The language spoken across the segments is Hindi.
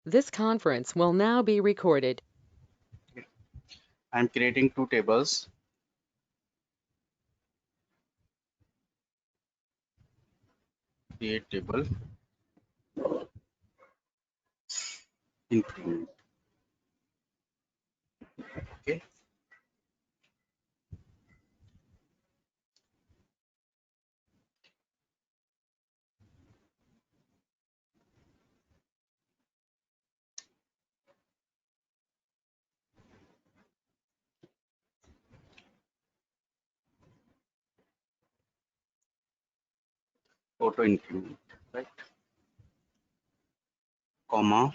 This conference will now be recorded. I'm creating two tables. Create table, increment. Okay. Auto increment, right? Comma.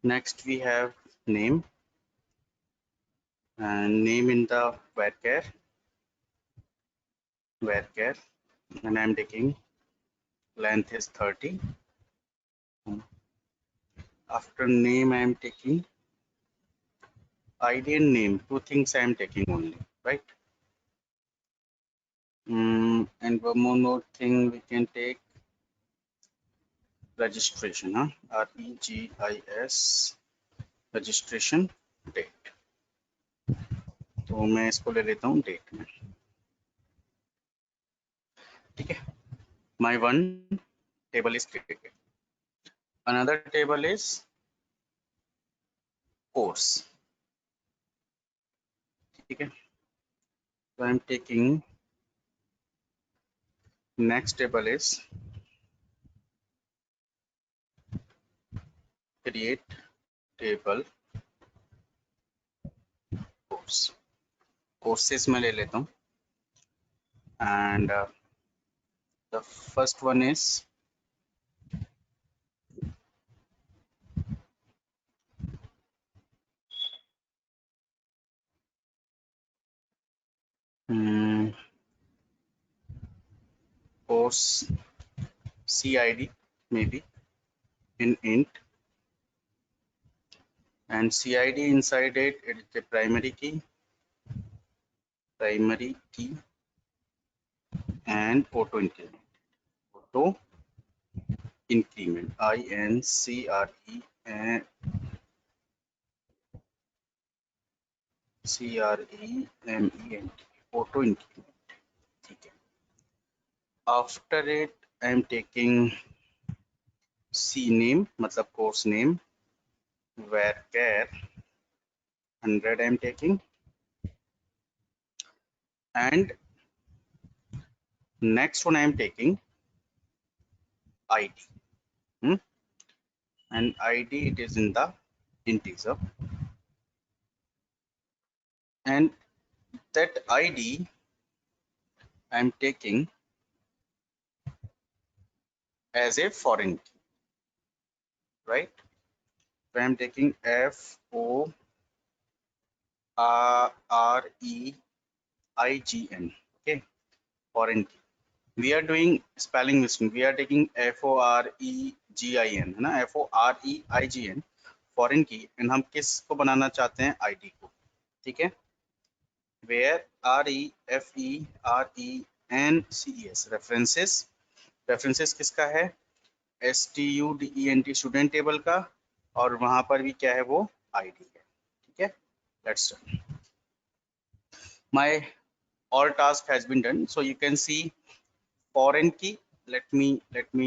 Next we have name and name in the varchar, and I'm taking length is 30. After name I am taking ID and name, two things I am taking only, right? And one more thing we can take registration, REGIS registration date. तो मैं इसको ले लेता हूँ डेट में, ठीक है. My one table is created. Another table is course, ठीक है. So I'm taking next table is create table course. Courses में ले लेता हूँ, and the first one is course CID maybe in int, and CID inside it is the primary key and auto increment. Auto increment, INCRE and CREMENT, auto increment, ठीक है. After it I am taking C name, मतलब course name, varchar 100 I am taking, and next one I am taking ID, and ID it is in the integer, and that ID I am taking as a foreign key, right? So I am taking FOREIGN, okay, foreign key. We are doing spelling mistake. We are taking FOREGIN, है ना, FOREIGN foreign key, and हम किसको बनाना चाहते हैं, ID को, ठीक है. Where REFERENCES references किसका है, STUDENT स्टूडेंट टेबल का, और वहां पर भी क्या है, वो ID है, ठीक है. Let's start. My all task has been done, so you can see foreign key. Let me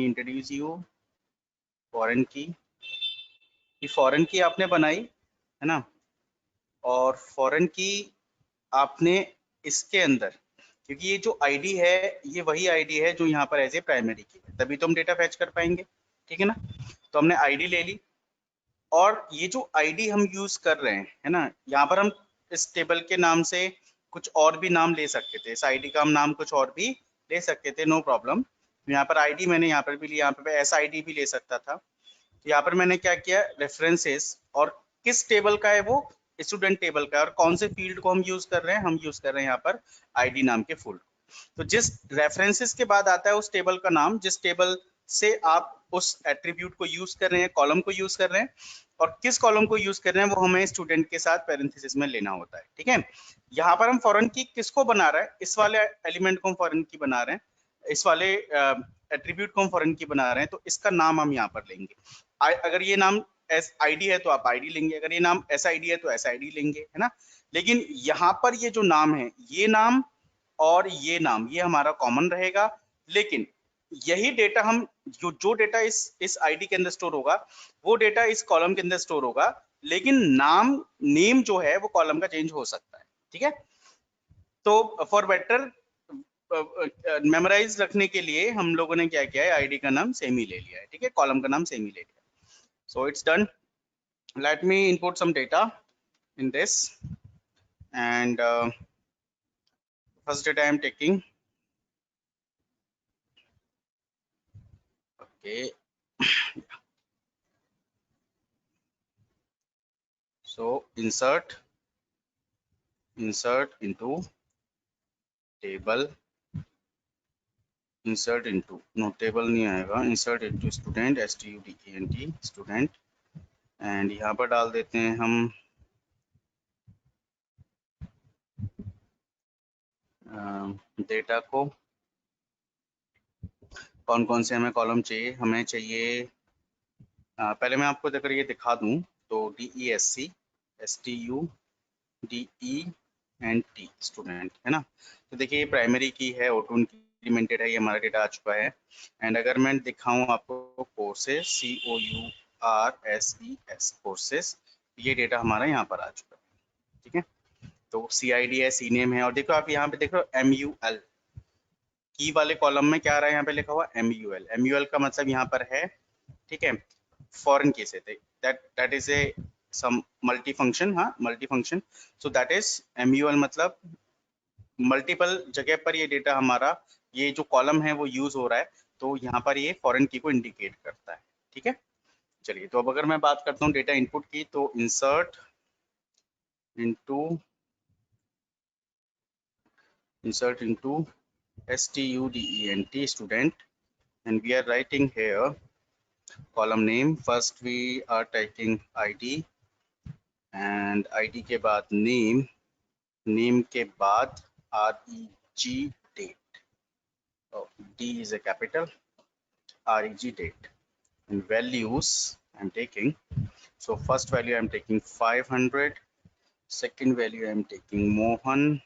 introduce you foreign key. ये foreign key आपने बनाई है ना, और foreign key आपने इसके अंदर, क्योंकि ये जो आईडी है ये वही आईडी है जो यहाँ पर एज ए प्राइमरी की है, तभी तो हम डेटा फैच कर पाएंगे, ठीक है ना. तो हमने आईडी ले ली, और ये जो आईडी हम यूज कर रहे हैं, है ना, यहाँ पर हम इस टेबल के नाम से कुछ और भी नाम ले सकते थे, इस आईडी का हम नाम कुछ और भी ले सकते थे, नो प्रॉब्लम. यहाँ पर आईडी मैंने यहाँ पर भी लिया, यहाँ पर ऐसा आईडी भी ले सकता था. तो यहाँ पर मैंने क्या किया, रेफरेंसेस, और किस टेबल का है वो, स्टूडेंट टेबल का है, और कौन से फील्ड को हम यूज कर रहे हैं, हम यूज कर रहे हैं यहाँ पर आईडी नाम के फील्ड. तो जिस रेफरेंसेस के बाद आता है उस टेबल का नाम, जिस टेबल से आप उस एट्रीब्यूट को यूज कर रहे हैं, कॉलम को यूज कर रहे हैं, और किस कॉलम को यूज कर रहे हैं वो हमें स्टूडेंट के साथ पैरेंथेसिस में लेना होता है, ठीक है. यहाँ पर हम फॉरेन की किसको बना रहे हैं, इस वाले एलिमेंट को हम फॉरेन की बना रहे हैं, इस वाले एट्रीब्यूट को हम फॉरेन की बना रहे हैं, तो इसका नाम हम यहाँ पर लेंगे. अगर ये नाम एस आईडी है तो आप आईडी लेंगे, अगर ये नाम एस आईडी है तो एस आईडी लेंगे, है ना। लेकिन यहाँ पर ये जो नाम है, ये नाम और ये नाम, ये हमारा कॉमन रहेगा। लेकिन यही डेटा हम जो डेटा इस आईडी के अंदर स्टोर होगा, वो डेटा इस कॉलम के अंदर स्टोर होगा, लेकिन नेम जो है वो कॉलम का चेंज हो सकता है, ठीक है। तो फॉर बेटर मेमोराइज रखने के लिए हम लोगों ने क्या किया है, आईडी का नाम सेम ही ले लिया है, ठीक है, कॉलम का नाम सेम ही ले लिया। So it's done. Let me input some data in this, and first data I am taking, okay. So insert into table, insert into, no table नहीं आएगा, insert into student, student student, and यहाँ पर डाल देते हैं हम डेटा को, कौन कौन से हमें कॉलम चाहिए, हमें चाहिए पहले मैं आपको अगर ये दिखा दूं तो DESC STUDENT स्टूडेंट, है ना। तो देखिए ये प्राइमरी की है, ऑटो इंक्रीमेंटेड है, ये हमारा डेटा आ चुका है। एंड अगर मैं दिखाऊं आपको कोर्सेस, COURSES कोर्सेस, ये डेटा हमारा यहाँ पर आ चुका है, ठीक है। तो CID है, सी नेम है, और देखो आप यहाँ पे देख रहे हो MUL की वाले कॉलम में क्या आ रहा है, यहाँ पे लिखा हुआ MUL का मतलब यहाँ पर है, ठीक है, फॉरेन की से that is a some multi function, हाँ multi function. So that is MUL मतलब मल्टीपल जगह पर ये डेटा हमारा, ये जो कॉलम है वो यूज हो रहा है, तो यहाँ पर ये फॉरेन की को इंडिकेट करता है, ठीक है। चलिए, तो अब अगर मैं बात करता हूँ डेटा इनपुट की, तो insert into STUDENT student, and we are writing here column name. First we are taking ID, and ID के बाद name के बाद REG date, oh, D is a capital, REG date, and values I'm taking. So first value I'm taking 500, second value I'm taking Mohan,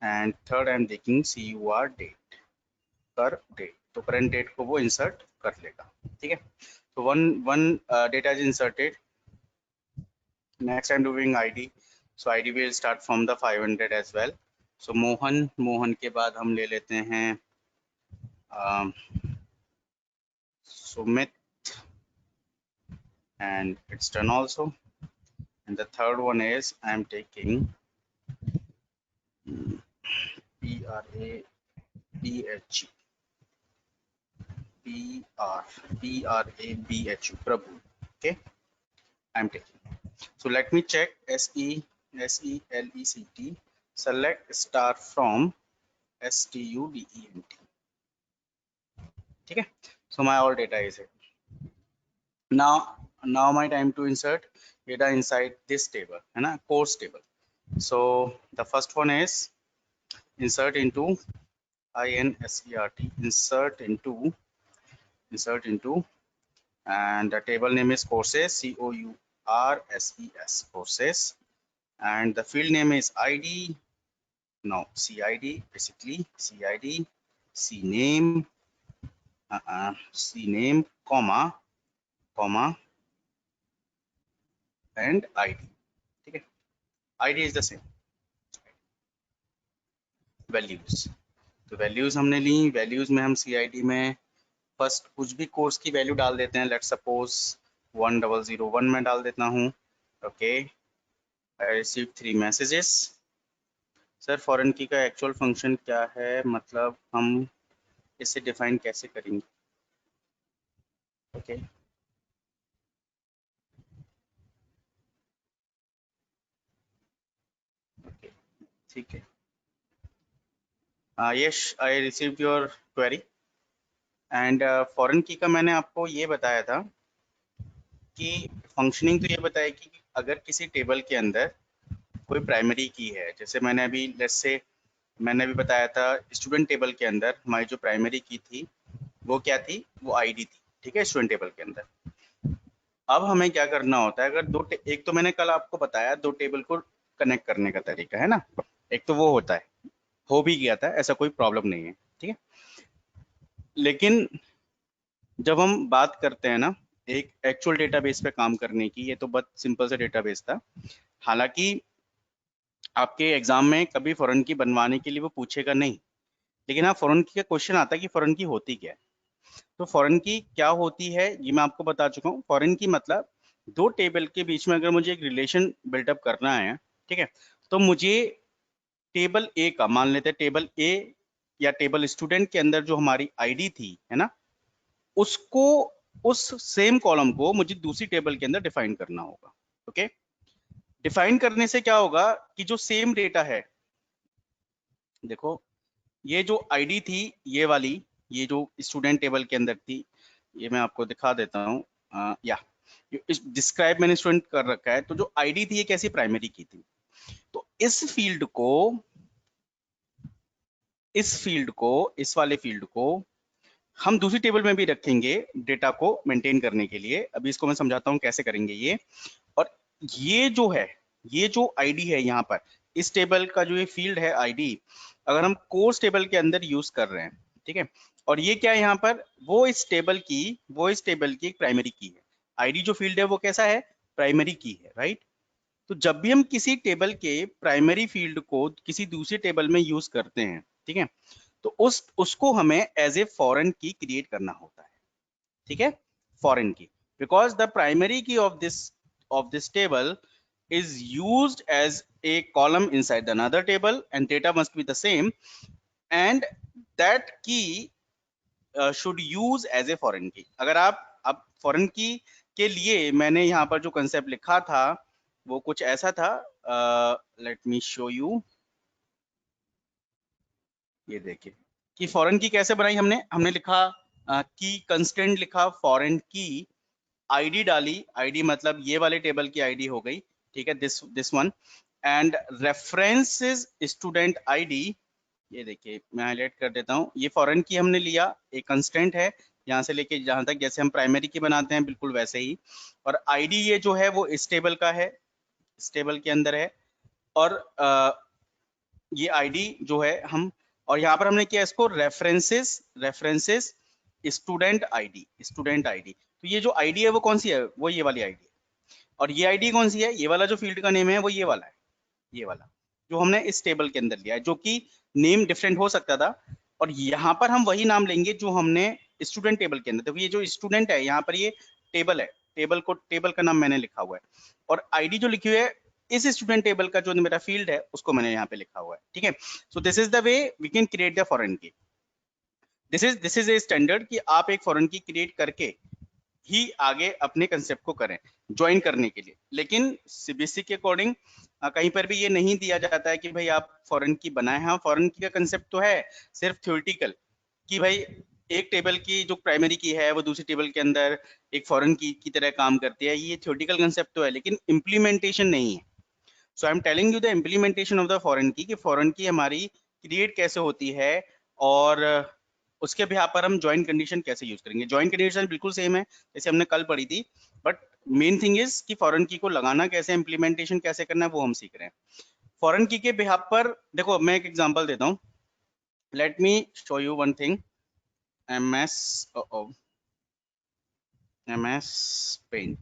and third I'm taking CUR date, कर date, तो current date को वो insert कर लेगा, ठीक है। तो one data is inserted. Next I'm doing ID, so ID will start from the 500 as well. So Mohan के बाद हम ले लेते हैं Sumit, and it's done also. And the third one is I'm taking PRABH, Prabhu, okay, I'm taking. So let me check SELECT, select star from STUDENT, ठीक है। So my all data is here. Now my time to insert data inside this table, है ना, course table. So the first one is insert into insert into, and the table name is courses, COURSES courses, and the field name is ID, no CID, basically CID, CNAME, CNAME, comma, and ID, ठीक है। ID is the same. Values, तो वैल्यूज हमने ली, वैल्यूज में हम CID में फर्स्ट कुछ भी कोर्स की वैल्यू डाल देते हैं, लेट्स सपोज 1001 में डाल देता हूँ, okay. I receive 3 messages. Sir foreign की का एक्चुअल फंक्शन क्या है, मतलब हम इसे डिफाइन कैसे करेंगे, ओके। ठीक है, yes I receive your query. And foreign की का मैंने आपको ये बताया था कि फंक्शनिंग तो ये बताएगी कि अगर किसी टेबल के अंदर कोई प्राइमरी की है, जैसे मैंने अभी लेट्स से मैंने भी बताया था स्टूडेंट टेबल के अंदर हमारी जो प्राइमरी की थी वो क्या थी, वो आईडी थी, ठीक है, स्टूडेंट टेबल के अंदर। अब हमें क्या करना होता है, अगर एक तो मैंने कल आपको बताया दो टेबल को कनेक्ट करने का तरीका है ना, एक तो वो होता है, हो भी गया था, ऐसा कोई प्रॉब्लम नहीं है, ठीक है। लेकिन जब हम बात करते हैं ना एक एक्चुअल डेटाबेस पे काम करने की, ये तो बहुत सिंपल सा डेटाबेस था। हालांकि आपके एग्जाम में कभी फॉरेन की बनवाने के लिए वो पूछेगा नहीं, लेकिन हाँ फॉरेन की का क्वेश्चन आता है कि फॉरेन की होती क्या है। तो फॉरेन की क्या होती है ये मैं आपको बता चुका हूँ। फॉरेन की मतलब दो टेबल के बीच में अगर मुझे एक रिलेशन बिल्डअप करना है, ठीक है, तो मुझे टेबल ए का, मान लेते हैं टेबल ए या टेबल स्टूडेंट के अंदर जो हमारी आईडी थी है ना, उसको, उस सेम कॉलम को मुझे दूसरी टेबल के अंदर डिफाइन करना होगा। ओके, डिफाइन करने से क्या होगा कि जो सेम डेटा है, देखो ये जो आईडी थी ये वाली, ये जो स्टूडेंट टेबल के अंदर थी, ये मैं आपको दिखा देता हूँ। या डिस्क्राइब मैंने स्टूडेंट कर रखा है, तो जो आईडी थी ये कैसी, प्राइमरी की थी। तो इस वाले फील्ड को हम दूसरी टेबल में भी रखेंगे डेटा को मेंटेन करने के लिए। अभी इसको मैं समझाता हूँ कैसे करेंगे ये। और ये जो है, ये जो आईडी है यहाँ पर, इस टेबल का जो ये फील्ड है आईडी, अगर हम कोर्स टेबल के अंदर यूज कर रहे हैं, ठीक है, और ये क्या है यहाँ पर, वो इस टेबल की एक प्राइमरी की है। आईडी जो फील्ड है वो कैसा है, प्राइमरी की है, राइट। तो जब भी हम किसी टेबल के प्राइमरी फील्ड को किसी दूसरे टेबल में यूज करते हैं, ठीक है, तो उसको हमें एज ए फॉरेन की क्रिएट करना होता है, ठीक है, फॉरेन की। बिकॉज द प्राइमरी की of this table is used as a column inside another table and data must be the same, and that key should use as a foreign key। अगर आप अब फॉरेन की के लिए मैंने यहाँ पर जो कंसेप्ट लिखा था वो कुछ ऐसा था, लेट मी शो यू। ये देखिए कि फॉरेन की कैसे बनाई हमने हमने लिखा की कंस्टेंट लिखा फॉरेन की, आईडी डाली, आईडी मतलब ये वाले टेबल की आईडी हो गई, ठीक है, this one, and reference is student ID. ये देखिए मैं हाईलाइट कर देता हूँ, ये फॉरेन की हमने लिया, एक कंस्टेंट है यहाँ से लेके जहां तक, जैसे हम प्राइमरी की बनाते हैं बिल्कुल वैसे ही। और आईडी ये जो है वो इस टेबल का है, इस टेबल के अंदर है। और ये आईडी जो है हम, और यहाँ पर हमने किया इसको रेफरेंसेस स्टूडेंट आईडी। तो ये जो आईडी है वो कौन सी है, वो ये वाली आईडी है। और ये आईडी कौन सी है, ये वाला जो फील्ड का नेम है वो ये वाला है, ये वाला जो हमने इस टेबल के अंदर लिया है, जो कि नेम डिफरेंट हो सकता था। और यहाँ पर हम वही नाम लेंगे जो हमने स्टूडेंट टेबल के अंदर, देखो ये जो स्टूडेंट है यहाँ पर ये टेबल है, टेबल का नाम मैंने लिखा हुआ है, और आईडी जो लिखी हुई है इस स्टूडेंट टेबल का जो मेरा फील्ड है उसको मैंने यहाँ पे लिखा हुआ है, ठीक है। So this is the way we can create the foreign key. This is a standard कि आप एक फॉरेन की क्रिएट करके ही आगे अपने कंसेप्ट को करें ज्वाइन करने के लिए। लेकिन सीबीएसई के अकॉर्डिंग कहीं पर भी ये नहीं दिया जाता है कि भाई आप फॉरेन की बनाए। हाँ फॉरेन की का कंसेप्ट तो है सिर्फ थ्योरेटिकल, कि भाई एक टेबल की जो प्राइमरी की है वो दूसरी टेबल के अंदर एक फॉरेन की तरह काम करती है, ये थ्योरेटिकल कंसेप्ट तो है, लेकिन इम्प्लीमेंटेशन नहीं है। So I am telling you the implementation of the foreign key, कि फॉरेन की हमारी क्रिएट कैसे होती है, और उसके भी पर हम ज्वाइन कंडीशन कैसे यूज करेंगे। ज्वाइन कंडीशन बिल्कुल सेम है जैसे हमने कल पढ़ी थी, बट मेन थिंग इज कि फॉरेन की को लगाना कैसे, इम्प्लीमेंटेशन कैसे करना है वो हम सीख रहे हैं। फॉरेन की के बिहाफ पर देखो मैं एक एग्जांपल देता हूँ, let me show you one thing. MS MS paint,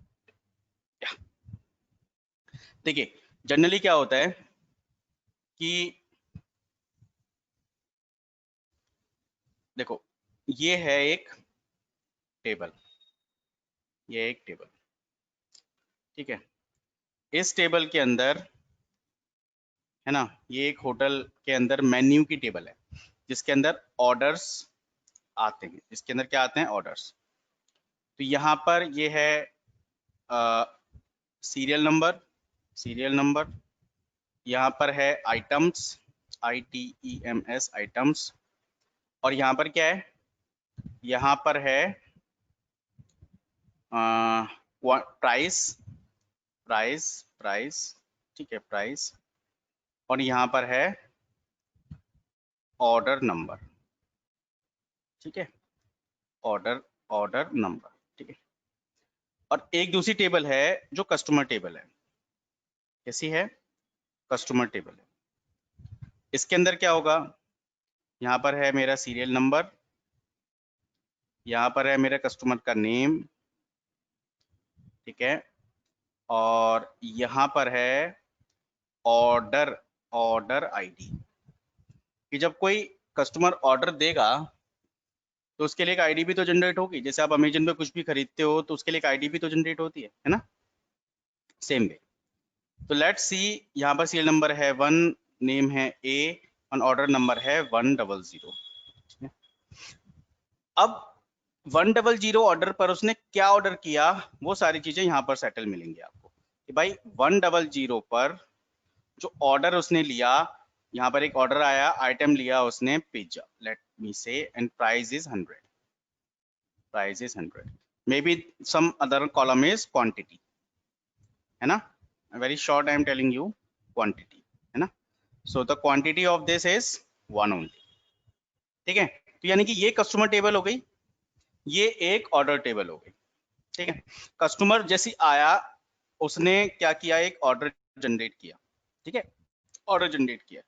देखिए जनरली क्या होता है कि देखो ये है एक टेबल, ये एक टेबल, ठीक है, इस टेबल के अंदर है ना, ये एक होटल के अंदर मेन्यू की टेबल है जिसके अंदर ऑर्डर्स आते हैं, जिसके अंदर क्या आते हैं, ऑर्डर्स। तो यहाँ पर ये है सीरियल नंबर, सीरियल नंबर, यहाँ पर है आइटम्स, ITEMS आइटम्स, और यहाँ पर क्या है, यहाँ पर है प्राइस, प्राइस, ठीक है, प्राइस, और यहाँ पर है ऑर्डर नंबर, ठीक है। ऑर्डर नंबर, ठीक है। और एक दूसरी टेबल है जो कस्टमर टेबल है। कैसी है? कस्टमर टेबल है। इसके अंदर क्या होगा, यहाँ पर है मेरा सीरियल नंबर, यहाँ पर है मेरा कस्टमर का नेम, ठीक है, और यहाँ पर है ऑर्डर आईडी। कि जब कोई कस्टमर ऑर्डर देगा तो उसके लिए एक आईडी भी तो जनरेट होगी। जैसे आप अमेजन पे कुछ भी खरीदते हो तो उसके लिए एक आईडी भी तो जनरेट होती है ना, सेम वे। तो लेट्स सी, यहाँ पर सीरियल नंबर है 1, नेम है ए, और ऑर्डर नंबर है 100। अब 100 ऑर्डर पर उसने क्या ऑर्डर किया, वो सारी चीजें यहाँ पर सेटल मिलेंगी आपको कि भाई 100 पर जो ऑर्डर उसने लिया, यहाँ पर एक ऑर्डर आया, आइटम लिया उसने pizza, let me say, and price is 100, price is 100, may be some other column is quantity, है ना, very short I am telling you, quantity, है ना। So the quantity of this is 1 only, ठीक है। तो यानी कि ये कस्टमर टेबल हो गई, ये एक ऑर्डर टेबल हो गई, ठीक है। कस्टमर जैसी आया, उसने क्या किया, एक ऑर्डर जनरेट किया, ठीक है, ऑर्डर जनरेट किया।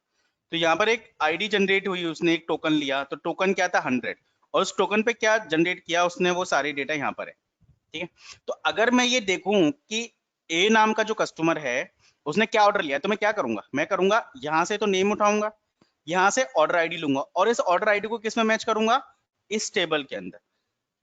तो यहाँ पर एक आईडी जनरेट हुई, उसने एक टोकन लिया, तो टोकन क्या था 100, और उस टोकन पे क्या जनरेट किया उसने, वो सारी डेटा यहाँ पर है, ठीक है। तो अगर मैं ये देखूं कि ए नाम का जो कस्टमर है उसने क्या ऑर्डर लिया, तो मैं क्या करूंगा, मैं करूंगा यहाँ से तो नेम उठाऊंगा, यहाँ से ऑर्डर आईडी लूंगा, और इस ऑर्डर आईडी को किस में मैच करूंगा, इस टेबल के अंदर।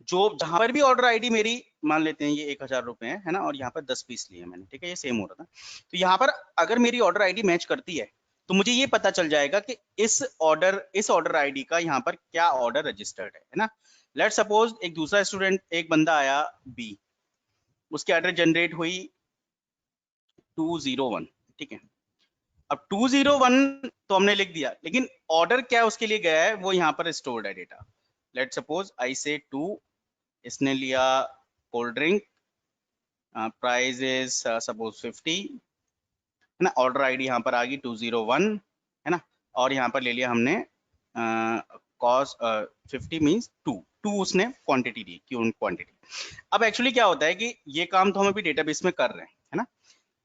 जो जहां पर भी ऑर्डर आईडी मेरी, मान लेते हैं ये 1000 रुपए है ना, और यहाँ पर 10 पीस लिए मैंने, ठीक है, ये सेम हो रहा था। तो यहाँ पर अगर मेरी ऑर्डर आईडी मैच करती है तो मुझे ये पता चल जाएगा कि इस ऑर्डर आईडी का यहाँ पर क्या ऑर्डर रजिस्टर्ड है ना। लेट सपोज एक दूसरा स्टूडेंट, एक बंदा आया बी, उसकी ऑर्डर जनरेट हुई 201, ठीक है। अब 201 तो हमने लिख दिया, लेकिन ऑर्डर क्या उसके लिए गया है वो यहाँ पर स्टोर्ड है डेटा। लेट सपोज आई से 2, इसने लिया cold drink, price is suppose 50, है ना, ऑर्डर आईडी यहाँ पर आ गई 201, है ना, और यहाँ पर ले लिया हमने कॉस्ट 50 मीन्स 2 उसने क्वांटिटी दी, क्वांटिटी। अब एक्चुअली क्या होता है कि ये काम तो हम अभी डेटाबेस में कर रहे हैं, है ना।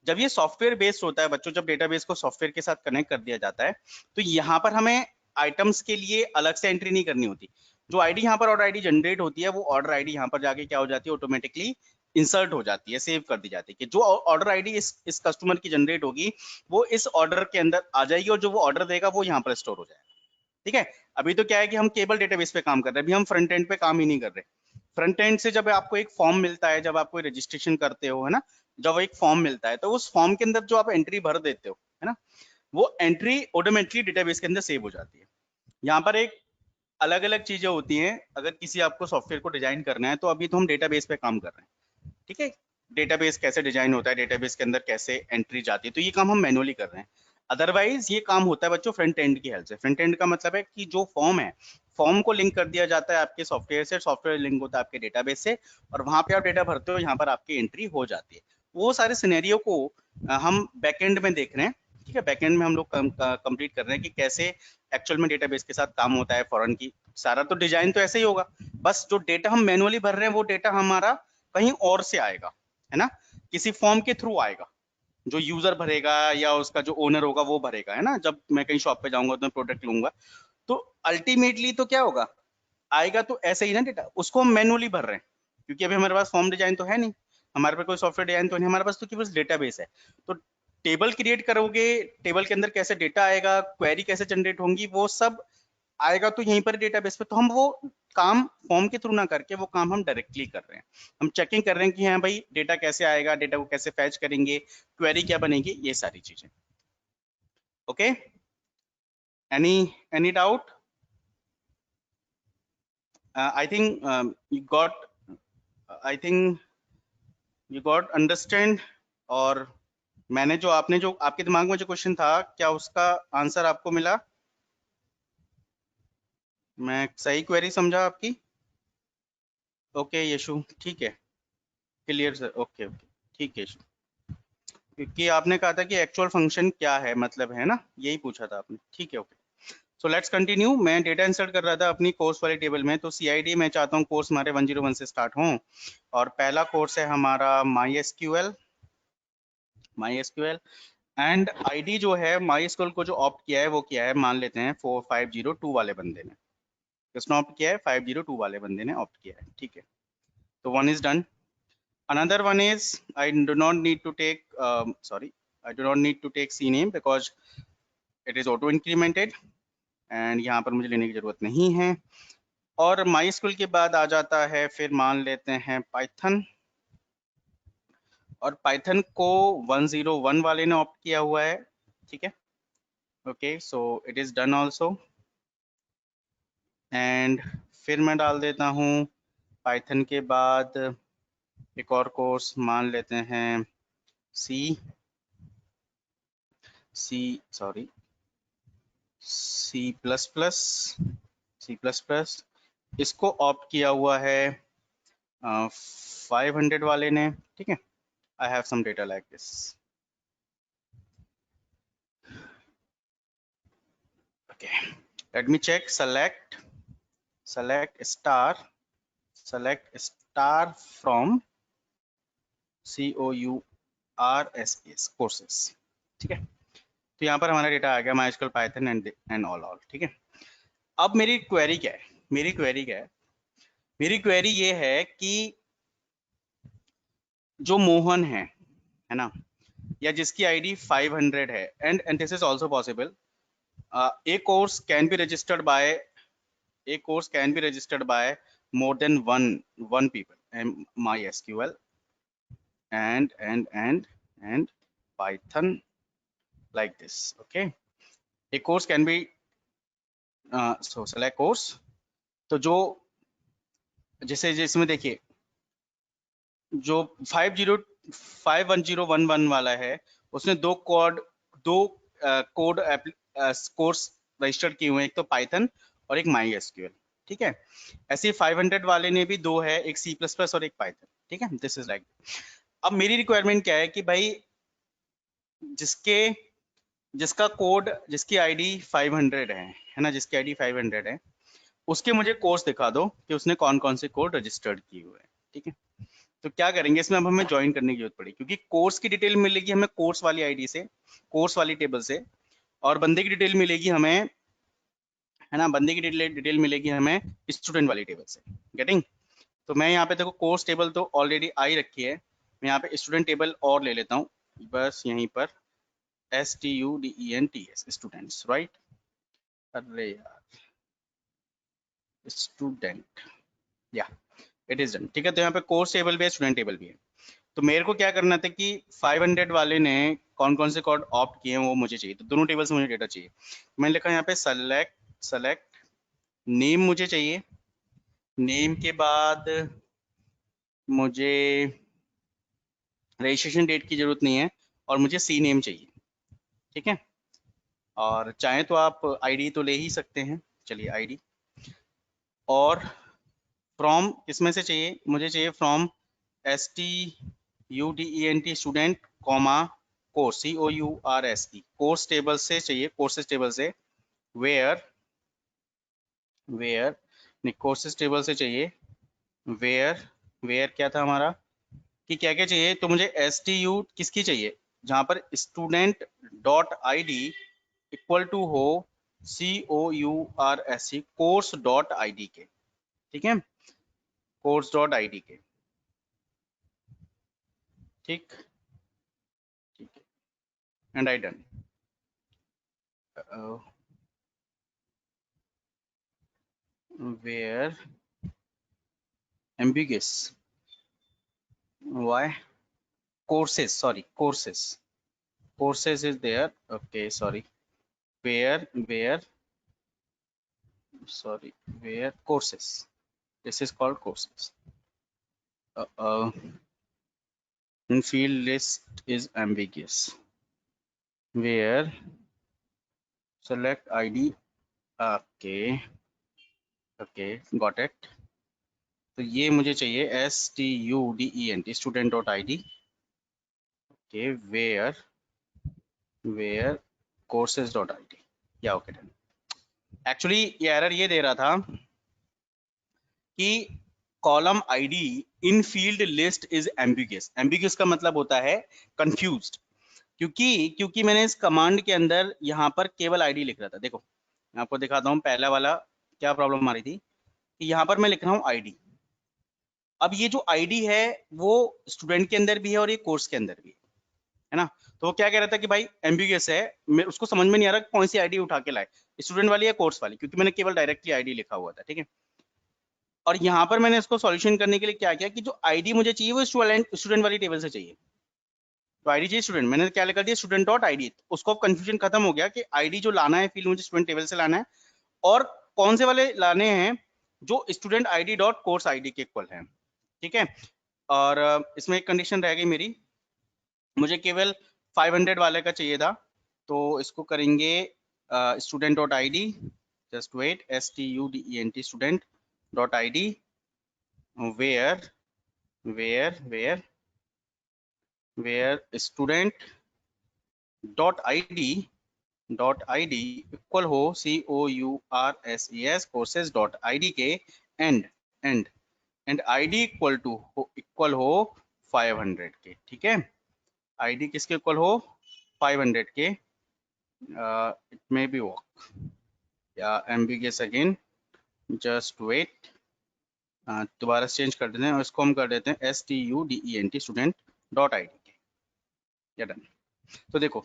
जब ये सॉफ्टवेयर बेस्ड होता है बच्चों, जब डेटाबेस को सॉफ्टवेयर के साथ कनेक्ट कर दिया जाता है, तो यहाँ पर हमें आइटम्स के लिए अलग से एंट्री नहीं करनी होती। जो आईडी यहाँ पर ऑर्डर आईडी जनरेट होती है, वो ऑर्डर आईडी यहाँ पर जाके क्या हो जाती है, ऑटोमेटिकली इंसर्ट हो जाती है, सेव कर दी जाती है, कि जो ऑर्डर आईडी इस कस्टमर की जनरेट होगी वो इस ऑर्डर के अंदर आ जाएगी, और जो वो ऑर्डर देगा वो यहाँ पर स्टोर हो जाएगा, ठीक है। अभी तो क्या है कि हम केबल डेटाबेस पे काम कर रहे हैं, अभी हम फ्रंट एंड पे काम ही नहीं कर रहे। फ्रंट एंड से जब आपको एक फॉर्म मिलता है, जब आप कोई रजिस्ट्रेशन करते हो, है ना, जब एक फॉर्म मिलता है तो उस फॉर्म के अंदर जो आप एंट्री भर देते हो, है ना, वो एंट्री ऑटोमेटिकली डेटाबेस के अंदर सेव हो जाती है। यहाँ पर एक अलग अलग चीजें होती हैं, अगर किसी आपको सॉफ्टवेयर को डिजाइन करना है, तो अभी तो हम डेटाबेस पे काम कर रहे हैं, ठीक है। डेटाबेस कैसे डिजाइन होता है, डेटाबेस के अंदर कैसे एंट्री जाती है, तो ये काम हम मैनुअली कर रहे हैं। अदरवाइज ये काम होता है बच्चों फ्रंट एंड की हेल्प से। फ्रंट एंड का मतलब है कि जो फॉर्म है, फॉर्म को लिंक कर दिया जाता है आपके सॉफ्टवेयर से, सॉफ्टवेयर लिंक होता है आपके डेटाबेस से, और वहां पे आप डेटा भरते हो, यहाँ पर आपकी एंट्री हो जाती है। वो सारे सिनेरियो को हम बैकएंड में देख रहे हैं, ठीक है। बैकएंड में हम लोग कंप्लीट कर रहे हैं कि कैसे एक्चुअल में डेटाबेस के साथ काम होता है फॉरेन की। सारा तो डिजाइन तो ऐसे ही होगा, बस जो डेटा हम मैनुअली भर रहे हैं वो डेटा हमारा कहीं और से आएगा, है ना, किसी फॉर्म के थ्रू आएगा, जो यूजर भरेगा या उसका जो ओनर होगा वो भरेगा, है ना। जब मैं कहीं शॉप पे जाऊंगा तो मैं प्रोडक्ट लूंगा, तो अल्टीमेटली तो क्या होगा, आएगा तो ऐसे ही ना डेटा, उसको हम मैनुअली भर रहे हैं, क्योंकि अभी हमारे पास फॉर्म डिजाइन तो है नहीं, हमारे पास कोई सॉफ्टवेयर डिजाइन तो नहीं, हमारे पास तो केवल डेटाबेस है। तो टेबल क्रिएट करोगे, टेबल के अंदर कैसे डेटा आएगा, क्वेरी कैसे जनरेट होंगी, वो सब आएगा तो यहीं पर डेटाबेस पे। तो हम वो काम फॉर्म के थ्रू ना करके वो काम हम डायरेक्टली कर रहे हैं। हम चेकिंग कर रहे हैं कि हाँ भाई डेटा कैसे आएगा, डेटा को कैसे फैच करेंगे, क्वेरी क्या बनेगी, ये सारी चीजें। Okay, any doubt? I think you got, I think you got understand. और मैंने जो आपने जो आपके दिमाग में जो क्वेश्चन था, क्या उसका आंसर आपको मिला? मैं सही क्वेरी समझा आपकी? ओके यशु, ठीक है, क्लियर सर, ओके ओके, ठीक है यशु। क्योंकि आपने कहा था कि एक्चुअल फंक्शन क्या है, मतलब है ना, यही पूछा था आपने, ठीक है, ओके। So let's continue. मैं डेटा इंसर्ट कर रहा था अपनी कोर्स वाली टेबल में, तो CID मैं चाहता हूँ कोर्स हमारे 101 से स्टार्ट हों, और पहला कोर्स है हमारा MySQL एंड ID जो है MySQL को जो ऑप्ट किया है वो किया है, मान लेते हैं 4502 वाले बंदे ने, किसने ऑप्ट किया है? 502 वाले बंदे ने ऑप्ट किया है, ठीक है। तो one is done. Another one is I do not need to take CNAME because it is auto incremented and यहाँ पर मुझे लेने की जरूरत नहीं है। और MySQL के बाद आ जाता है फिर मान लेते हैं Python, और Python को 101 वाले ने ऑप्ट किया हुआ है, ठीक है। Okay, so it is done also. And फिर मैं डाल देता हूँ Python के बाद एक और कोर्स, मान लेते हैं C प्लस प्लस, इसको ऑप्ट किया हुआ है 500 वाले ने, ठीक है। I have some data like this. Okay, let me check. Select star from COURSES courses, ठीक है। तो यहाँ पर हमारा डेटा आ गया MySQL, Python एंड ऑल, ठीक है। अब मेरी क्वेरी क्या है? मेरी क्वेरी ये है कि जो मोहन है ना, या जिसकी ID 500 है, and this is also possible, a course can be registered by more than one people and MySQL and Python like this. Okay, a course can be so select course। तो जो जैसे जिसमें देखिए जो 51011 वाला है, उसने दो कोड कोर्स रजिस्टर्ड किए हुए हैं, एक तो पाइथन और एक MySQL, ठीक है। ऐसे 500 वाले ने भी दो है, एक C++ और एक पाइथन, ठीक है। This is like. अब मेरी रिक्वायरमेंट क्या है कि भाई जिसका कोड, जिसकी ID 500 है ना, जिसकी ID 500 है, उसके मुझे कोर्स दिखा दो कि उसने कौन कौन से कोड रजिस्टर्ड किए हुए हैं, ठीक है। तो क्या करेंगे इसमें, अब हमें ज्वाइन करने की जरूरत पड़ी, क्योंकि कोर्स की डिटेल मिलेगी हमें कोर्स वाली ID से, कोर्स वाली टेबल से, और बंदे की डिटेल मिलेगी हमें, है ना, बंदे की डिटेल मिलेगी हमें स्टूडेंट वाली टेबल से। गेटिंग? तो मैं यहाँ पे देखो कोर्स टेबल तो ऑलरेडी आई रखी है, मैं यहाँ पे स्टूडेंट टेबल और ले लेता हूँ, बस यहीं पर STUDENTS स्टूडेंट्स, राइट। अरे यार, स्टूडेंट, या इट इज डन, ठीक है। तो यहाँ पे कोर्स टेबल भी है, स्टूडेंट टेबल भी है। तो मेरे को क्या करना था कि 500 वाले ने कौन कौन से कोड ऑप्ट किए हैं वो मुझे चाहिए, तो दोनों टेबल से मुझे डेटा चाहिए। मैंने लिखा यहाँ पे सेलेक्ट नेम, मुझे चाहिए नेम के बाद मुझे रजिस्ट्रेशन डेट की जरूरत नहीं है, और मुझे CNAME चाहिए, ठीक है। और चाहे तो आप ID तो ले ही सकते हैं, चलिए ID। और फ्रॉम किसमें से चाहिए? मुझे चाहिए from STUDENT student comma course COURSE course table से चाहिए, कोर्सेज टेबल से। वेयर नहीं, कोर्सेज टेबल से चाहिए। वेयर क्या था हमारा कि क्या क्या चाहिए, तो मुझे STU किसकी चाहिए, जहां पर student dot ID equal to हो COURSE कोर्स डॉट ID के, ठीक है, कोर्स डॉट ID के, ठीक ठीक है। And I done. where ambiguous, why? Courses is there, okay, sorry, where courses, this is called courses. Field list is ambiguous, where select ID, okay, got it। तो ये मुझे चाहिए STUDENT student dot ID, okay, where courses dot ID, या ओके डन। एक्चुअली ये एरर ये दे रहा था कि column ID in field list is ambiguous. Ambiguous का मतलब होता है कंफ्यूज्ड, क्योंकि मैंने इस कमांड के अंदर यहाँ पर केवल आईडी लिख रहा था। देखो मैं आपको दिखाता हूँ पहला वाला क्या प्रॉब्लम आ रही थी कि यहाँ पर मैं लिख रहा हूँ आईडी। अब ये जो आईडी है वो स्टूडेंट के अंदर भी है और ये कोर्स के अंदर भी है ना। तो वो क्या कह रहा था कि भाई एम्बिगुअस है, मैं उसको समझ में नहीं आ रहा कौन सी आईडी उठा के लाए, स्टूडेंट वाली या कोर्स वाली, क्योंकि मैंने केवल डायरेक्टली आईडी लिखा हुआ था। ठीक है, और यहाँ पर मैंने इसको सॉल्यूशन करने के लिए क्या किया कि जो आईडी मुझे चाहिए वो स्टूडेंट वाली टेबल से चाहिए। तो आईडी चाहिए स्टूडेंट, मैंने क्या लिखा दिया स्टूडेंट डॉट आईडी। उसको कंफ्यूजन खत्म हो गया कि आईडी जो लाना है फील्ड मुझे स्टूडेंट टेबल से लाना है, और कौन से वाले लाने हैं जो student ID dot course ID के इक्वल है। ठीक है, और इसमें एक कंडीशन रह गई मेरी, मुझे केवल 500 वाले का चाहिए था। तो इसको करेंगे student dot I D, just wait, STUDENT student dot I D where student dot id equal हो COURSES courses dot id के एंड id इक्वल हो 500 के। ठीक है, id किसके इक्वल हो 500 के। इट मे बी वर्क या एम्बिगुअस अगेन, जस्ट वेट, दोबारा चेंज कर देते हैं और इसको हम कर देते हैं STUDENT student dot I D के। डन। तो देखो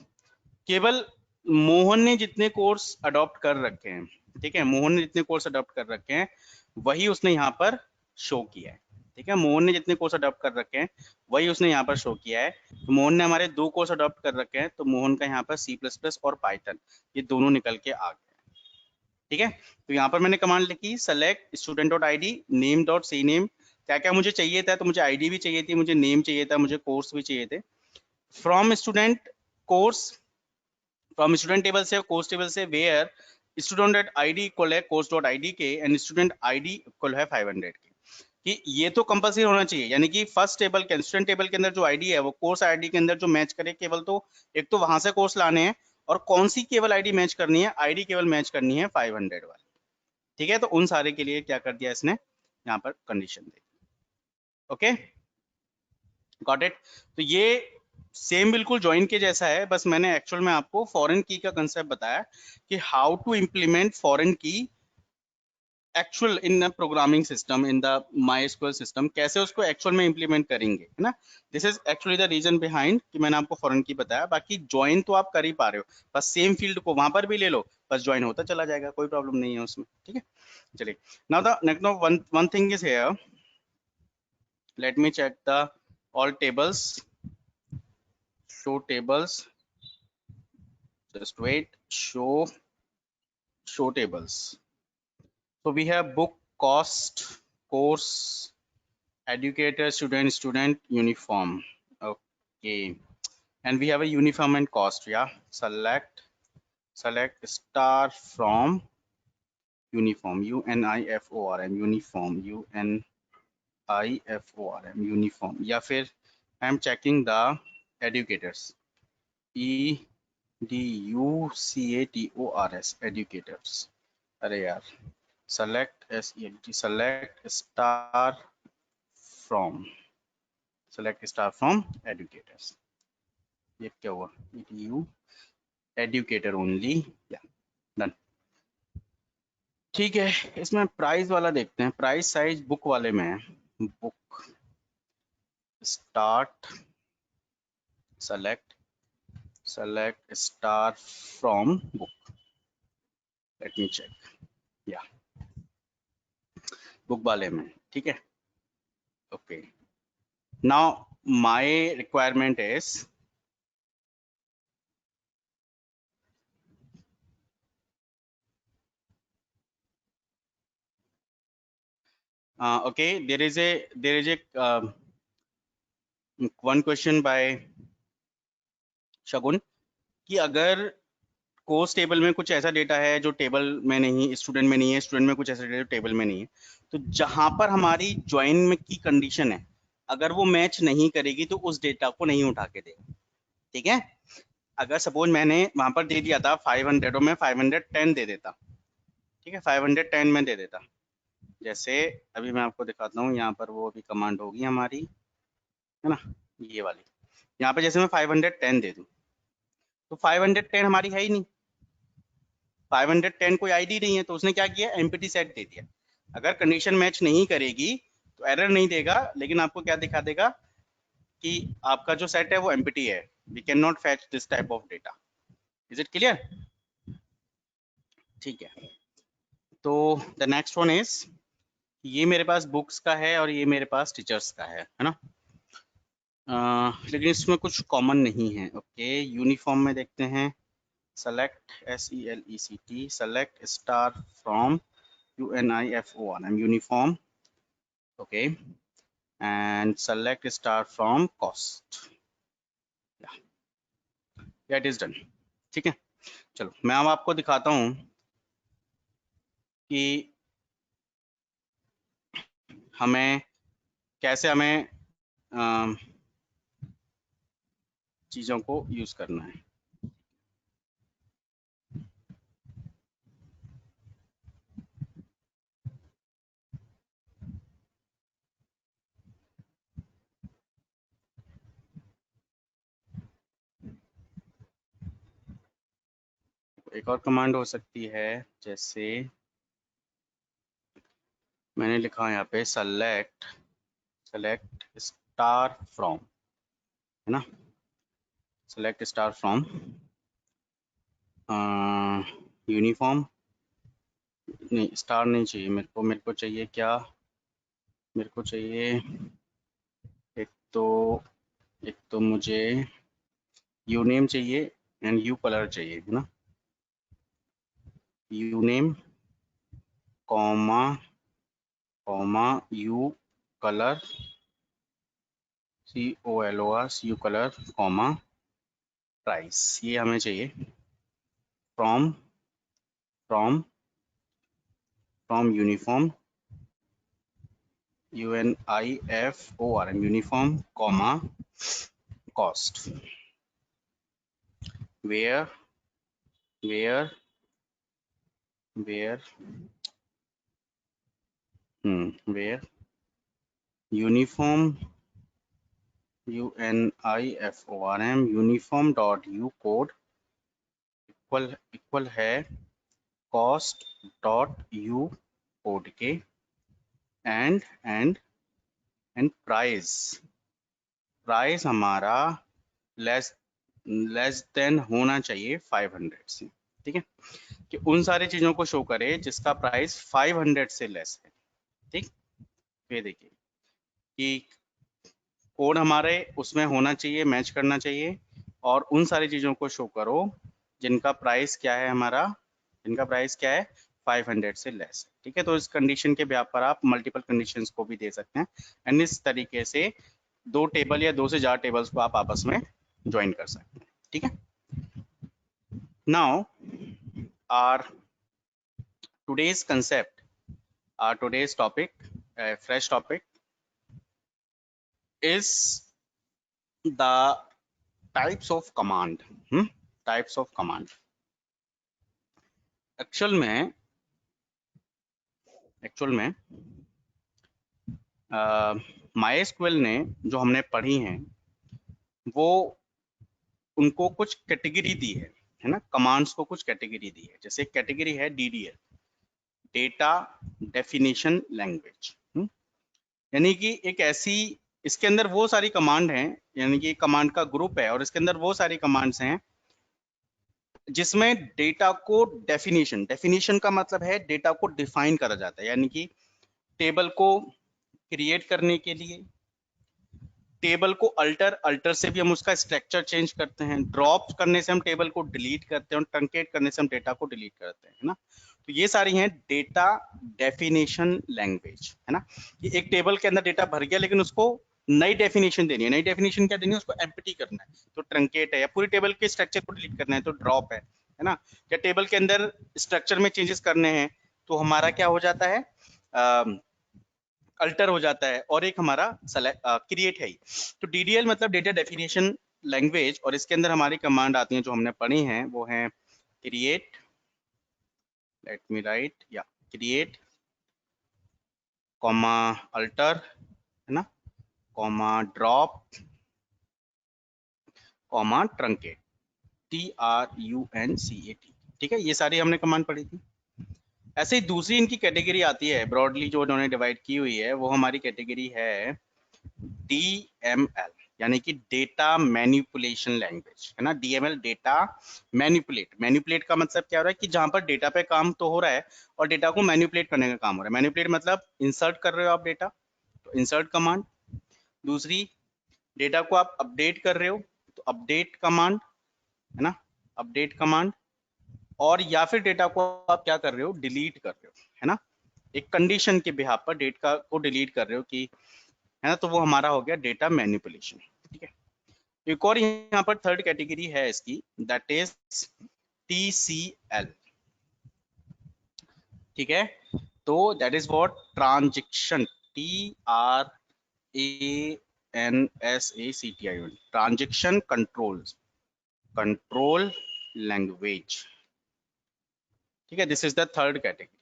केवल मोहन ने जितने कोर्स अडॉप्ट कर रखे हैं, ठीक है, मोहन ने जितने कोर्स अडॉप्ट कर रखे हैं वही उसने यहाँ पर शो किया है। ठीक है, मोहन ने जितने कोर्स अडॉप्ट कर रखे हैं वही उसने यहाँ पर शो किया है। तो मोहन ने हमारे 2 कोर्स अडॉप्ट कर रखे हैं, तो मोहन का यहाँ पर C++ और पाइथन ये दोनों निकल के आ गए। ठीक है, तो यहाँ पर मैंने कमांड लिखी select student dot I D name dot C name. क्या क्या मुझे चाहिए था, तो मुझे आईडी भी चाहिए थी, मुझे नेम चाहिए था, मुझे कोर्स भी चाहिए थे। From student course, from student table से कोर्स टेबल से where student dot ID equal है कोर्स डॉट आईडी के एंड स्टूडेंट आईडी इक्वल है 500 के। कि ये तो कंपलसरी होना चाहिए, यानी कि फर्स्ट टेबल के स्टूडेंट टेबल के अंदर जो आईडी है वो कोर्स आईडी के अंदर जो मैच करे, केवल तो एक तो वहां से कोर्स लाने हैं, और कौन सी केवल आईडी मैच करनी है, आईडी केवल मैच करनी है 500 वाली। ठीक है, तो उन सारे के लिए क्या कर दिया इसने यहाँ पर condition they the. Okay, got it. तो ये सेम बिल्कुल ज्वाइन के जैसा है, बस मैंने एक्चुअल में आपको फॉरेन की का कंसेप्ट बताया कि how to implement foreign key actual in programming system in the MySQL system, कैसे उसको एक्चुअल में इम्प्लीमेंट करेंगे, है ना। This is actually the reason behind कि मैंने आपको फॉरेन की बताया। बाकी ज्वाइन तो आप कर ही पा रहे हो, बस सेम फील्ड को वहां पर भी ले लो, बस ज्वाइन होता चला जाएगा, कोई प्रॉब्लम नहीं है उसमें। ठीक है, चलिए now the next one thing is here, let me check the all tables, show tables, just wait, show tables. So we have book, cost, course, educator, student, uniform. Okay, and we have a uniform and cost. Yeah, select star from uniform, UNIFORM, uniform, UNIFORM, uniform, या फिर I am checking the educators, EDUCATORS, educators. अरे यार, select star from educators, ये क्या हुआ, EDU educator only, या डन। ठीक है, इसमें प्राइस वाला देखते हैं, प्राइस साइज बुक वाले में है, book start select star from book, let me check, या बुक वाले में। ठीक है, okay, now my requirement is okay, there is a one question by शगुन कि अगर कोर्स टेबल में कुछ ऐसा डेटा है जो टेबल में नहीं, स्टूडेंट में नहीं है, स्टूडेंट में कुछ ऐसा डेटा टेबल में नहीं है, तो जहां पर हमारी ज्वाइन में की कंडीशन है अगर वो मैच नहीं करेगी तो उस डेटा को नहीं उठा के देगा। ठीक है, अगर सपोज मैंने वहां पर दे दिया था 500 और मैं 510 दे देता, ठीक है, 510 में दे देता। जैसे अभी मैं आपको दिखाता हूँ, यहाँ पर वो अभी कमांड होगी हमारी, है ना, ये वाली। यहाँ पे जैसे मैं 510 दे दूँ तो 510 हमारी है ही नहीं, 510 कोई आईडी नहीं है, तो उसने क्या किया, एम्प्टी सेट दे दिया। अगर कंडीशन मैच नहीं करेगी तो एरर नहीं देगा, लेकिन आपको क्या दिखा देगा कि आपका जो सेट है वो एम्प्टी है, we can not fetch this type of data. Is it clear? ठीक है, तो द नेक्स्ट वन इज, ये मेरे पास बुक्स का है और ये मेरे पास टीचर्स का है ना। लेकिन इसमें कुछ कॉमन नहीं है। ओके, यूनिफॉर्म में देखते हैं, select select select star from UNIFORM uniform, okay, and select star from cost, yeah, it is done। ठीक है, चलो मैं अब आपको दिखाता हूँ कि हमें कैसे चीज़ों को यूज़ करना है। एक और कमांड हो सकती है, जैसे मैंने लिखा यहाँ पे select star from, है ना, select star from यूनिफॉर्म, नहीं स्टार नहीं चाहिए मेरे को चाहिए क्या, मेरे को चाहिए एक तो मुझे यू नेम चाहिए एंड यू कलर चाहिए, है ना, you name comma you colour COLOR you colour comma price, ये हमें चाहिए from uniform UNIFORM uniform comma cost, where uniform UNIFORM uniform dot u code equal है cost dot u code के and प्राइस हमारा लेस देन होना चाहिए 500 से। ठीक है, कि उन सारी चीजों को शो करे जिसका प्राइस 500 से लेस है। ठीक, ये देखिए कि कोड हमारे उसमें होना चाहिए, मैच करना चाहिए, और उन सारी चीज़ों को शो करो जिनका प्राइस क्या है हमारा, जिनका प्राइस क्या है 500 से लेस है। ठीक है, तो इस कंडीशन के ब्याह पर आप मल्टीपल कंडीशंस को भी दे सकते हैं, एंड इस तरीके से दो टेबल या दो से ज़्यादा टेबल्स को आप आपस में ज्वाइन कर सकते हैं। ठीक है, now our today's concept, our today's topic, fresh topic is the types of command। types of command, actual में MySQL ने जो हमने पढ़ी हैं वो उनको कुछ कैटेगरी दी है ना, कमांड्स को कुछ कैटेगरी दी है। जैसे कैटेगरी है DDL, डेटा डेफिनेशन लैंग्वेज, यानी कि एक ऐसी, इसके अंदर वो सारी कमांड हैं, यानी कि कमांड का ग्रुप है और इसके अंदर वो सारी कमांड्स हैं जिसमें डेटा को डेफिनेशन का मतलब है डेटा को डिफाइन करा जाता है, यानी कि टेबल को क्रिएट करने के लिए, टेबल को अल्टर से भी हम उसका स्ट्रक्चर चेंज करते हैं, ड्रॉप करने से हम टेबल को डिलीट करते हैं और ट्रंकेट करने से हम डेटा को डिलीट करते हैं, है ना। तो ये सारी हैं डेटा डेफिनेशन लैंग्वेज, है ना। कि एक टेबल के अंदर डेटा भर गया लेकिन उसको नई डेफिनेशन देनी है, नई डेफिनेशन क्या देनी है, उसको एम्प्टी करना है तो ट्रंकेट है, या पूरी टेबल के स्ट्रक्चर को डिलीट करना है तो ड्रॉप है ना। या टेबल के अंदर स्ट्रक्चर में चेंजेस करने हैं तो हमारा क्या हो जाता है, अल्टर हो जाता है, और एक हमारा क्रिएट है ही। तो DDL मतलब डेटा डेफिनेशन लैंग्वेज, और इसके अंदर हमारी कमांड आती हैं जो हमने पढ़ी हैं, वो है क्रिएट, लेट मी राइट, या क्रिएट कॉमा अल्टर, है ना, comma drop, comma truncate, TRUNCAT। ठीक है, ये सारी हमने कमांड पढ़ी थी। ऐसे ही दूसरी इनकी कैटेगरी आती है ब्रॉडली जो उन्होंने डिवाइड की हुई है, वो हमारी कैटेगरी है DML, यानी कि डेटा मैनिपुलेशन लैंग्वेज, है ना। DML डेटा मैनिपुलेट का मतलब क्या हो रहा है कि जहां पर डेटा पे काम तो हो रहा है और डेटा को मैनिपुलेट करने का काम हो रहा है। मैनिपुलेट मतलब इंसर्ट कर रहे हो आप डेटा, तो इंसर्ट कमांड। दूसरी, डेटा को आप अपडेट कर रहे हो तो अपडेट कमांड, है ना, अपडेट कमांड। और या फिर डेटा को आप क्या कर रहे हो, डिलीट कर रहे हो, है ना, एक कंडीशन के बिहाफ पर डेटा को डिलीट कर रहे हो कि, है ना, तो वो हमारा हो गया डेटा मैनिपुलेशन। ठीक है, एक और यहाँ पर थर्ड कैटेगरी है इसकी, दैट इज TCL। ठीक है, तो that is what, transaction, TRANSACTION, transaction control language. ठीक है, this is the third category.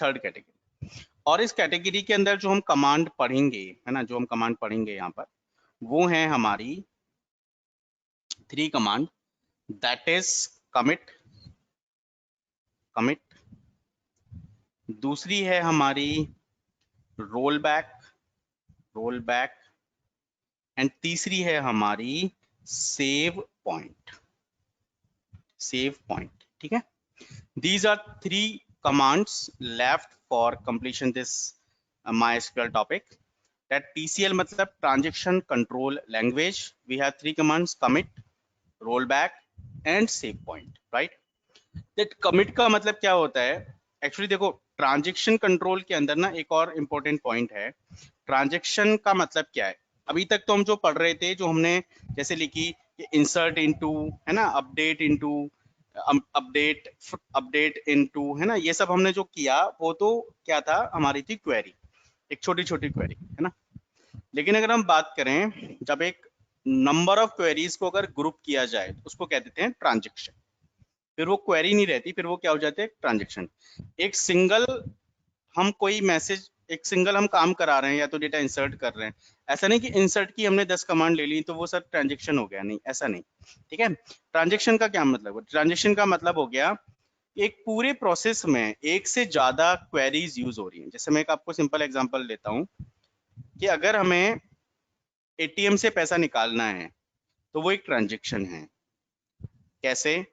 Third category. और इस कैटेगरी के अंदर जो हम कमांड पढ़ेंगे, है ना, जो हम कमांड पढ़ेंगे यहाँ पर, वो है हमारी 3 कमांड, दैट इज कमिट, दूसरी है हमारी रोल बैक, एंड तीसरी है हमारी सेव पॉइंट। ठीक है, these are 3 commands left for completion this MySQL topic, that TCL मतलब transaction control language, we have 3 commands, commit, rollback and save point, right? that commit का मतलब क्या होता है, एक्चुअली देखो ट्रांजेक्शन कंट्रोल के अंदर ना एक और इम्पोर्टेंट पॉइंट है। ट्रांजेक्शन का मतलब क्या है, अभी तक तो हम जो पढ़ रहे थे, जो हमने जैसे लिखी इंसर्ट इनटू, है ना, अपडेट इनटू, अपडेट इनटू, है ना, ये सब हमने जो किया वो तो क्या था, हमारी थी क्वेरी, एक छोटी छोटी क्वेरी, है ना। लेकिन अगर हम बात करें, जब एक नंबर ऑफ क्वेरीज को अगर ग्रुप किया जाए तो उसको कह देते हैं ट्रांजेक्शन। फिर वो क्वेरी नहीं रहती, फिर वो क्या हो जाते हैं, ट्रांजेक्शन। एक सिंगल हम कोई मैसेज, एक सिंगल हम काम करा रहे हैं या तो डेटा इंसर्ट कर रहे हैं, ऐसा नहीं कि इंसर्ट की हमने 10 कमांड ले ली तो वो सर ट्रांजेक्शन हो गया, नहीं, ऐसा नहीं। ठीक है, ट्रांजेक्शन का क्या मतलब है, ट्रांजेक्शन का मतलब हो गया एक पूरे प्रोसेस में एक से ज्यादा क्वेरीज यूज हो रही हैं। जैसे मैं एक आपको सिंपल एग्जांपल लेता हूं कि अगर हमें एटीएम से पैसा निकालना है तो वो एक ट्रांजेक्शन है। कैसे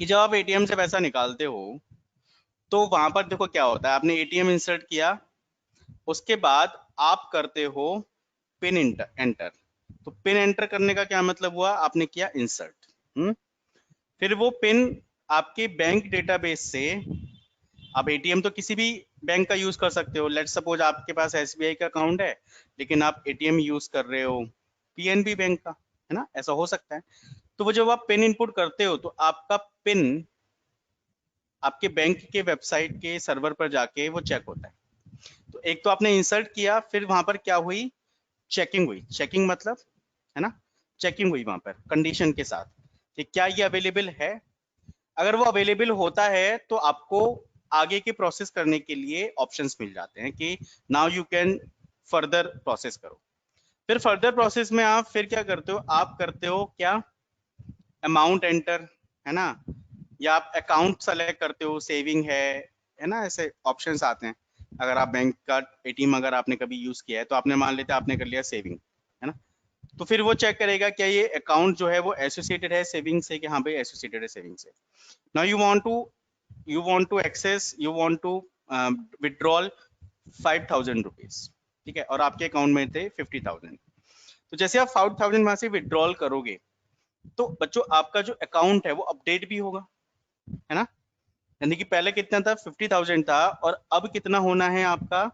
कि जब आप एटीएम से पैसा निकालते हो तो वहां पर देखो क्या होता है, आपने एटीएम इंसर्ट किया, उसके बाद आप करते हो पिन एंटर। तो पिन एंटर करने का क्या मतलब हुआ, आपने किया इंसर्ट। फिर वो पिन आपके बैंक डेटाबेस से, आप एटीएम तो किसी भी बैंक का यूज कर सकते हो, लेट्स सपोज आपके पास एसबीआई का अकाउंट है लेकिन आप एटीएम यूज कर रहे हो पीएनबी बैंक का, है ना, ऐसा हो सकता है। तो वो जब आप पिन इनपुट करते हो तो आपका पिन आपके बैंक के वेबसाइट के सर्वर पर जाके वो चेक होता है। तो एक तो आपने इंसर्ट किया, फिर वहां पर क्या हुई, चेकिंग हुई। चेकिंग मतलब, है ना, चेकिंग हुई वहां पर कंडीशन के साथ कि क्या ये अवेलेबल है। अगर वो अवेलेबल होता है तो आपको आगे के प्रोसेस करने के लिए ऑप्शंस मिल जाते हैं कि now you can further process करो। फिर फर्दर प्रोसेस में आप फिर क्या करते हो, आप करते हो क्या, अमाउंट एंटर, है ना, या आप अकाउंट सेलेक्ट करते हो, सेविंग है ना, ऐसे ऑप्शंस आते हैं। अगर आप बैंक का एटीएम अगर आपने कभी यूज किया है तो आपने मान लेते आपने कर लिया सेविंग, है ना, तो फिर वो चेक करेगा क्या ये अकाउंट जो है वो एसोसिएटेड है सेविंग से, कि हाँ भाई एसोसिएटेड है सेविंग से। Now you want to access, you want to withdrawal 5,000 rupees, ठीक है, और आपके अकाउंट में थे 50,000। तो जैसे आप 5,000 वहां से विड्रॉल करोगे तो बच्चों आपका जो अकाउंट है वो अपडेट भी होगा, है ना। यानी कि पहले कितना था, 50,000 था, और अब कितना होना है आपका,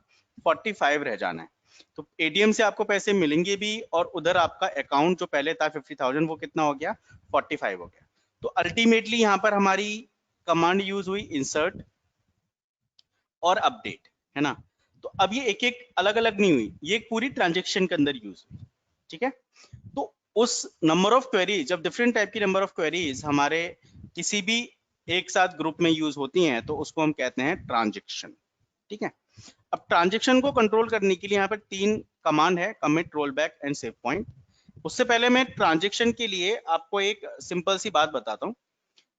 45 रह जाना है। तो एटीएम से आपको पैसे मिलेंगे भी और उधर आपका अकाउंट जो पहले था 50,000 वो कितना हो गया, 45 हो गया। तो अल्टीमेटली यहाँ पर हमारी कमांड यूज हुई इंसर्ट और अपडेट, है ना। तो अब ये एक एक अलग अलग नहीं हुई, ये एक पूरी ट्रांजेक्शन के अंदर यूज हुई। ठीक है, तो उस नंबर ऑफ क्वेरीज, जब डिफरेंट टाइप की नंबर ऑफ क्वेरीज हमारे किसी भी एक साथ ग्रुप में यूज होती हैं तो उसको हम कहते हैं ट्रांजैक्शन। ठीक है, अब ट्रांजैक्शन को कंट्रोल करने के लिए यहाँ पर 3 कमांड है, commit, roll back and save point. उससे पहले मैं ट्रांजैक्शन के लिए आपको एक सिंपल सी बात बताता हूँ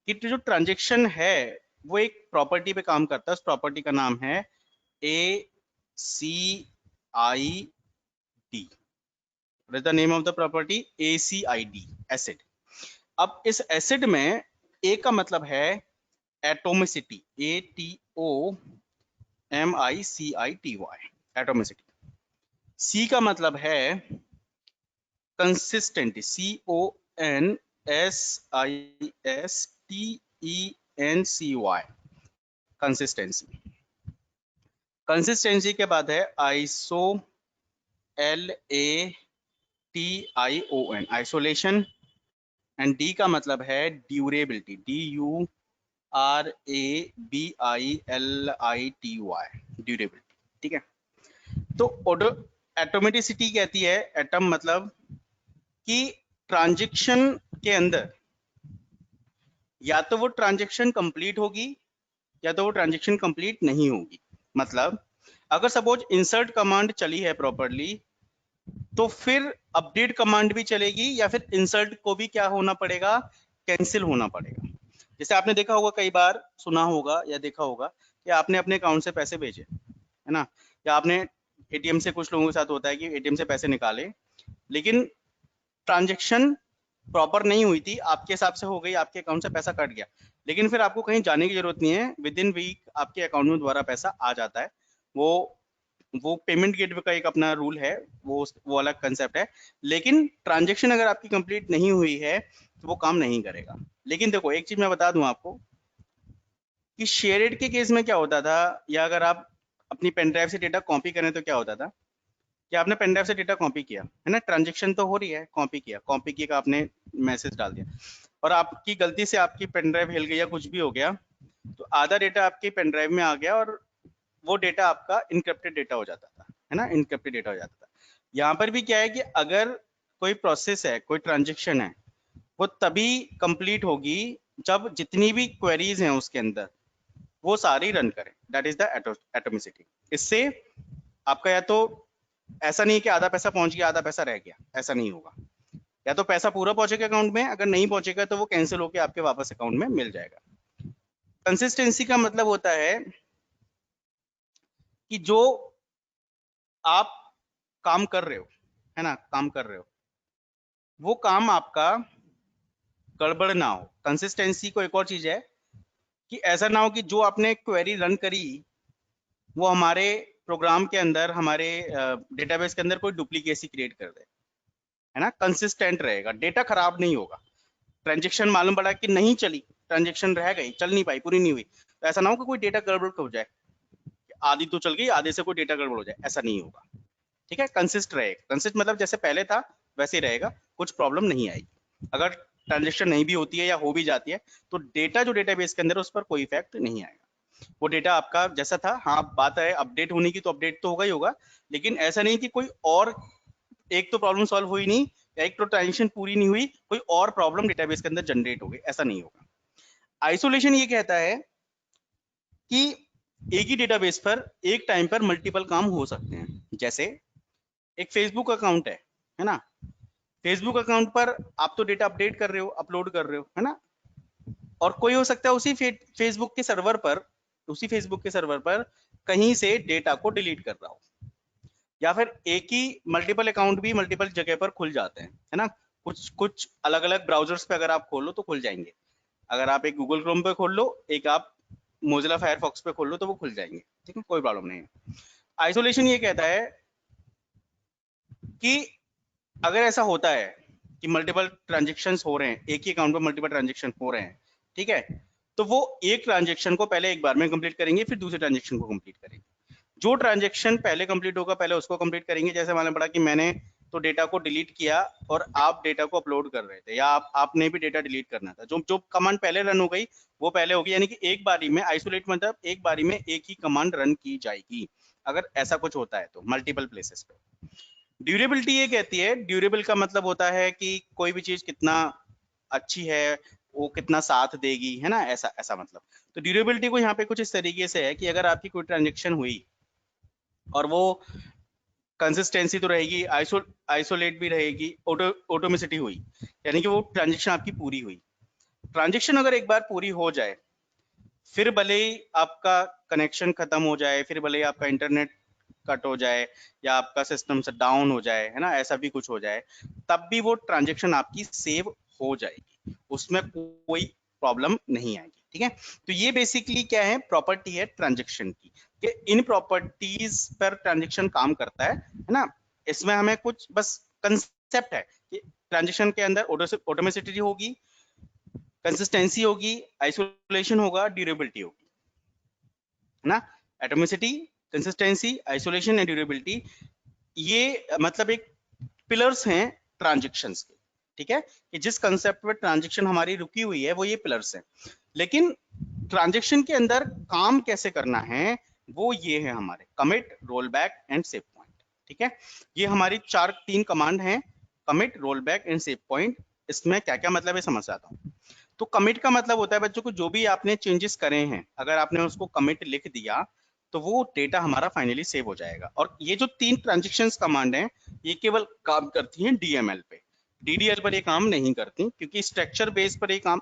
कि जो ट्रांजैक्शन है वो एक प्रॉपर्टी पे काम करता है। उस प्रॉपर्टी का नाम है ACID। The name of the property ACID, acid. अब इस एसिड में ए का मतलब है एटोमिसिटी, ATOMICITY, एटोमिसिटी। सी का मतलब है कंसिस्टेंटी, CONSISTENCY, कंसिस्टेंसी। कंसिस्टेंसी के बाद है iso, LATION, isolation. And D का मतलब है ड्यूरेबिलिटी, DURABILITY, ड्यूरेबिलिटी। ठीक है, तो एटोमेटिसिटी कहती है, एटम मतलब कि ट्रांजैक्शन के अंदर या तो वो ट्रांजैक्शन कंप्लीट होगी या तो वो ट्रांजैक्शन कंप्लीट नहीं होगी। मतलब अगर सपोज इंसर्ट कमांड चली है प्रॉपरली तो फिर अपडेट कमांड भी चलेगी या फिर इंसर्ट को भी क्या होना पड़ेगा, कैंसिल होना पड़ेगा। जैसे आपने देखा होगा, कई बार सुना होगा या देखा होगा कि आपने अपने अकाउंट से पैसे भेजे, है ना, या आपने एटीएम से, कुछ लोगों के साथ होता है कि एटीएम से पैसे निकाले लेकिन ट्रांजैक्शन प्रॉपर नहीं हुई थी, आपके हिसाब से हो गई, आपके अकाउंट से पैसा कट गया, लेकिन फिर आपको कहीं जाने की जरूरत नहीं है, विद इन वीक आपके अकाउंट में दोबारा पैसा आ जाता है। वो पेमेंट गेटवे का एक अपना रूल है, वो अलग कंसेप्ट है। लेकिन ट्रांजैक्शन अगर आपकी कंप्लीट नहीं हुई है तो वो काम नहीं करेगा। लेकिन देखो एक चीज मैं बता दूं आपको कि शेयर्ड के केस में क्या होता था, या अगर आप अपनी पेन ड्राइव से डेटा कॉपी करें तो क्या होता था कि आपने पेन ड्राइव से डेटा कॉपी किया, है ना, ट्रांजैक्शन तो हो रही है, कॉपी किया, कॉपी किया, आपने मैसेज डाल दिया और आपकी गलती से आपकी पेन ड्राइव हिल गई या कुछ भी हो गया तो आधा डेटा आपकी पेन ड्राइव में आ गया और वो डेटा आपका इनक्रिप्टेड डेटा हो जाता था, है ना, इनक्रिप्टेड डेटा हो जाता था। यहाँ पर भी क्या है कि अगर कोई प्रोसेस है, कोई ट्रांजेक्शन है, वो तभी कंप्लीट होगी जब जितनी भी क्वेरीज हैं उसके अंदर वो सारी रन करें, दैट इज द एटोमिसिटी। इससे आपका या तो ऐसा नहीं है कि आधा पैसा पहुंच गया आधा पैसा रह गया, ऐसा नहीं होगा, या तो पैसा पूरा पहुंचेगा अकाउंट में, अगर नहीं पहुंचेगा तो वो कैंसिल होकर आपके वापस अकाउंट में मिल जाएगा। कंसिस्टेंसी का मतलब होता है कि जो आप काम कर रहे हो, है ना, काम कर रहे हो, वो काम आपका गड़बड़ ना हो। कंसिस्टेंसी को एक और चीज है कि ऐसा ना हो कि जो आपने क्वेरी रन करी वो हमारे प्रोग्राम के अंदर, हमारे डेटाबेस के अंदर कोई डुप्लीकेसी क्रिएट कर दे, है ना। कंसिस्टेंट रहेगा, डेटा खराब नहीं होगा। ट्रांजेक्शन मालूम पड़ा कि नहीं चली, ट्रांजेक्शन रह गई, चल नहीं पाई, पूरी नहीं हुई, तो ऐसा ना हो कि कोई डेटा गड़बड़ हो जाए, आधी तो चल गई, आधे से कोई डेटा गड़बड़ हो जाए, ऐसा नहीं होगा। ठीक है, कंसिस्ट रहेगा, कंसिस्ट मतलब जैसे पहले था वैसे ही रहेगा, कुछ प्रॉब्लम नहीं आएगी। अगर ट्रांजेक्शन नहीं भी होती है या हो भी जाती है तो डेटा जो डेटाबेस के अंदर है उस पर कोई इफेक्ट नहीं आएगा, वो डेटा आपका जैसा था। हाँ, बात है अपडेट होने की, तो अपडेट तो होगा ही होगा, लेकिन ऐसा नहीं कि कोई और, एक तो प्रॉब्लम सॉल्व हुई नहीं या एक तो ट्रांजेक्शन पूरी नहीं हुई, कोई और प्रॉब्लम डेटाबेस के अंदर जनरेट हो गई, ऐसा नहीं होगा। आइसोलेशन ये कहता है कि एक ही डेटाबेस पर एक टाइम पर मल्टीपल काम हो सकते हैं। जैसे एक फेसबुक अकाउंट है ना, फेसबुक अकाउंट पर आप तो डेटा अपडेट कर रहे हो, अपलोड कर रहे हो, है ना, और कोई हो सकता है उसी फेसबुक के सर्वर पर, उसी फेसबुक के सर्वर पर कहीं से डेटा को डिलीट कर रहा हो, या फिर एक ही मल्टीपल अकाउंट भी मल्टीपल जगह पर खुल जाते हैं, है ना, कुछ कुछ अलग अलग ब्राउजर्स पे अगर आप खोलो तो खुल जाएंगे। अगर आप एक गूगल क्रोम पे खोल लो, एक आप मोजिला फायरफॉक्स पे खोल लो, तो वो खुल जाएंगे, ठीक है, कोई प्रॉब्लम नहीं है। आइसोलेशन ये कहता है कि अगर ऐसा होता है कि मल्टीपल ट्रांजेक्शन्स हो रहे हैं, एक ही अकाउंट पर मल्टीपल ट्रांजेक्शन हो रहे हैं, ठीक है, तो वो एक ट्रांजेक्शन को पहले एक बार में कंप्लीट करेंगे, फिर दूसरे ट्रांजेक्शन को कंप्लीट करेंगे। जो ट्रांजेक्शन पहले कंप्लीट होगा पहले उसको कंप्लीट करेंगे। जैसे मालूम पड़ा कि मैंने तो डेटा को डिलीट किया और आप डेटा को अपलोड कर रहे थे, या आपने भी डेटा डिलीट करना था, जो जो कमांड पहले रन हो गई वो पहले होगी, यानी कि एक बारी में आइसोलेट मतलब एक बारी में एक ही कमांड रन की जाएगी। अगर ऐसा कुछ होता है तो मल्टीपल प्लेसेस पे, ड्यूरेबिलिटी ये कहती है, ड्यूरेबल का मतलब होता है कि कोई भी चीज कितना अच्छी है, वो कितना साथ देगी, है ना, ऐसा ऐसा मतलब। तो ड्यूरेबिलिटी को यहाँ पे कुछ इस तरीके से है कि अगर आपकी कोई ट्रांजेक्शन हुई और वो कंसिस्टेंसी तो रहेगी, आइसोलेट भी रहेगी, ऑटोमेसिटी हुई, यानी कि वो ट्रांजेक्शन आपकी पूरी हुई। ट्रांजेक्शन अगर एक बार पूरी हो जाए, फिर भले ही आपका कनेक्शन खत्म हो जाए, फिर भले ही आपका इंटरनेट कट हो जाए या आपका सिस्टम से डाउन हो जाए, है ना, ऐसा भी कुछ हो जाए, तब भी वो ट्रांजेक्शन आपकी सेव हो जाएगी, उसमें कोई प्रॉब्लम नहीं आएगी। ठीक है, तो ये बेसिकली क्या है, प्रॉपर्टी है ट्रांजेक्शन की, कि इन प्रॉपर्टीज पर ट्रांजेक्शन काम करता है ना। इसमें हमें कुछ बस कंसेप्ट है कि ट्रांजेक्शन के अंदर ऑटोमेसिटी होगी, कंसिस्टेंसी होगी, आइसोलेशन होगा, ड्यूरेबिलिटी होगी, है ना। Atomicity, consistency, isolation and durability, ये मतलब एक पिलर्स हैं ट्रांजेक्शन्स के। ठीक है, कि जिस कंसेप्ट पे ट्रांजेक्शन हमारी रुकी हुई है वो ये पिलर्स हैं। लेकिन ट्रांजेक्शन के अंदर काम कैसे करना है वो ये है हमारे commit, roll back and save point. ठीक है, ये हमारी तीन कमांड हैं, commit, roll back and save point. इसमें क्या क्या मतलब है समझ आता हूँ। तो कमिट का मतलब होता है बच्चों को, जो भी आपने चेंजेस करे हैं अगर आपने उसको कमिट लिख दिया तो वो डेटा हमारा फाइनली सेव हो जाएगा। और ये जो तीन ट्रांजेक्शंस कमांड हैं ये केवल काम करती हैं डीएमएल पे, डीडीएल पर ये काम नहीं करती, क्योंकि स्ट्रक्चर बेस पर ये काम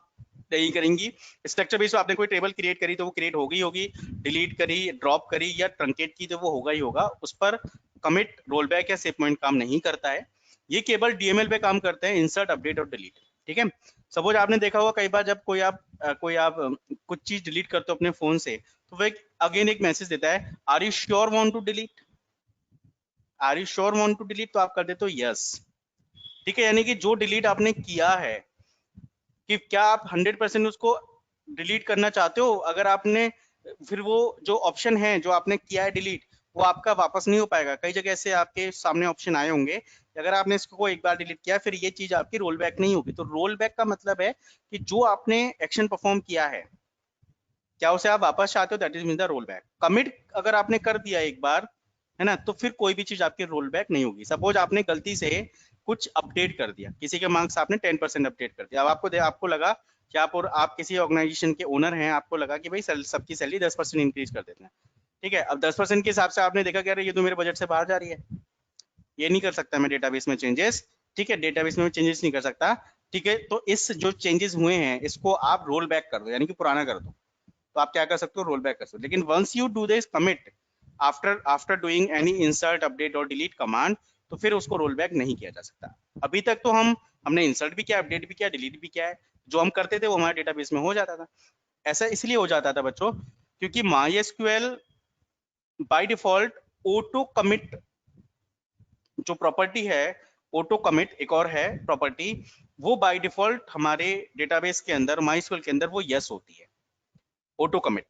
नहीं करेंगी। स्ट्रक्चर बेस आपने कोई टेबल क्रिएट करी तो वो क्रिएट हो गई होगी, डिलीट करी, ड्रॉप करी या ट्रंकेट की तो वो होगा ही होगा, उस पर कमिट, रोल बैक या सेव पॉइंट काम नहीं करता है। ये केवल डीएमएल पे काम करते हैं, इंसर्ट, अपडेट और डिलीट। ठीक है, सपोज आपने देखा होगा कई बार जब कुछ चीज डिलीट करते हो अपने फोन से, तो वो अगेन एक मैसेज देता है, are you sure want to delete, are you sure want to delete, तो आप कर देते हो यस। ठीक है, यानी कि जो डिलीट आपने किया है, कि क्या आप 100% उसको डिलीट करना चाहते हो, अगर आपने फिर वो जो ऑप्शन है जो आपने किया है डिलीट, वो आपका वापस नहीं हो पाएगा। कई जगह से आपके सामने ऑप्शन आए होंगे, अगर आपने इसको एक बार डिलीट किया फिर ये चीज आपकी रोल बैक नहीं होगी। तो रोल बैक का मतलब है कि जो आपने एक्शन परफॉर्म किया है, क्या उसे आप वापस चाहते हो, that is mean the roll back. Commit अगर आपने कर दिया एक बार, है ना, तो फिर कोई भी चीज आपकी रोल बैक नहीं होगी। सपोज आपने गलती से कुछ अपडेट कर दिया, किसी के मार्क्स आपने 10% अपडेट कर दिया, अब आपको लगा कि आप किसी ऑर्गेनाइजेशन के ओनर हैं, आपको लगा कि भाई सबकी सैलरी 10% इंक्रीज कर देते हैं। ठीक है, अब 10% के हिसाब से आपने देखा कि अरे ये तो मेरे बजट से बाहर जा रही है, ये नहीं कर सकता मैं डेटाबेस में चेंजेस। ठीक है, डेटाबेस में चेंजेस नहीं कर सकता। ठीक है, तो इस जो चेंजेस हुए हैं इसको आप रोल बैक कर दो, यानी कि पुराना कर दो, तो आप क्या कर सकते हो, रोल बैक कर सकते हो। लेकिन once you do this commit after after doing any insert, update और डिलीट कमांड, तो फिर उसको रोल बैक नहीं किया जा सकता। अभी तक तो हमने इंसर्ट भी किया, अपडेट भी किया, डिलीट भी किया है, जो हम करते थे वो हमारे डेटाबेस में हो जाता था। ऐसा इसलिए हो जाता था बच्चों, क्योंकि MySQL by default auto commit जो प्रॉपर्टी है, ऑटो कमिट एक और है प्रॉपर्टी, वो बाय डिफॉल्ट हमारे डेटाबेस के अंदर, MySQL के अंदर वो यस होती है। ऑटो कमिट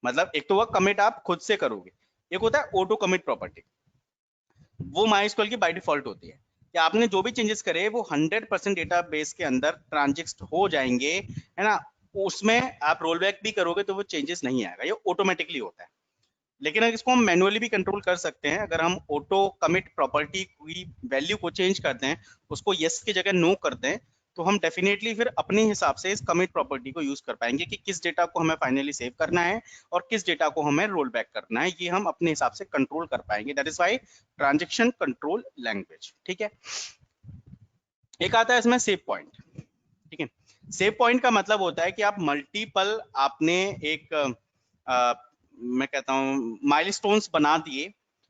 मतलब एक तो वह कमिट आप खुद से करोगे, एक होता है ऑटो कमिट प्रॉपर्टी, वो MySQL की बाय डिफॉल्ट होती है कि आपने जो भी चेंजेस करे वो 100% डेटाबेस के अंदर ट्रांजेक्ट हो जाएंगे, है ना। उसमें आप रोल बैक भी करोगे तो वो चेंजेस नहीं आएगा, ये ऑटोमेटिकली होता है। लेकिन अगर इसको हम मैनुअली भी कंट्रोल कर सकते हैं, अगर हम ऑटो कमिट प्रॉपर्टी की वैल्यू को चेंज करते हैं, उसको यस की जगह नो करते हैं, तो हम डेफिनेटली फिर अपने हिसाब से इस कमिट प्रॉपर्टी को यूज कर पाएंगे कि किस डेटा को हमें फाइनली सेव करना है और किस डेटा को हमें रोल बैक करना है, ये हम अपने हिसाब से कंट्रोल कर पाएंगे। That is why transaction control language. ठीक है, एक आता है इसमें सेव पॉइंट। ठीक है, सेव पॉइंट का मतलब होता है कि आप मल्टीपल, आपने एक मैं कहता हूँ माइलस्टोन्स बना दिए,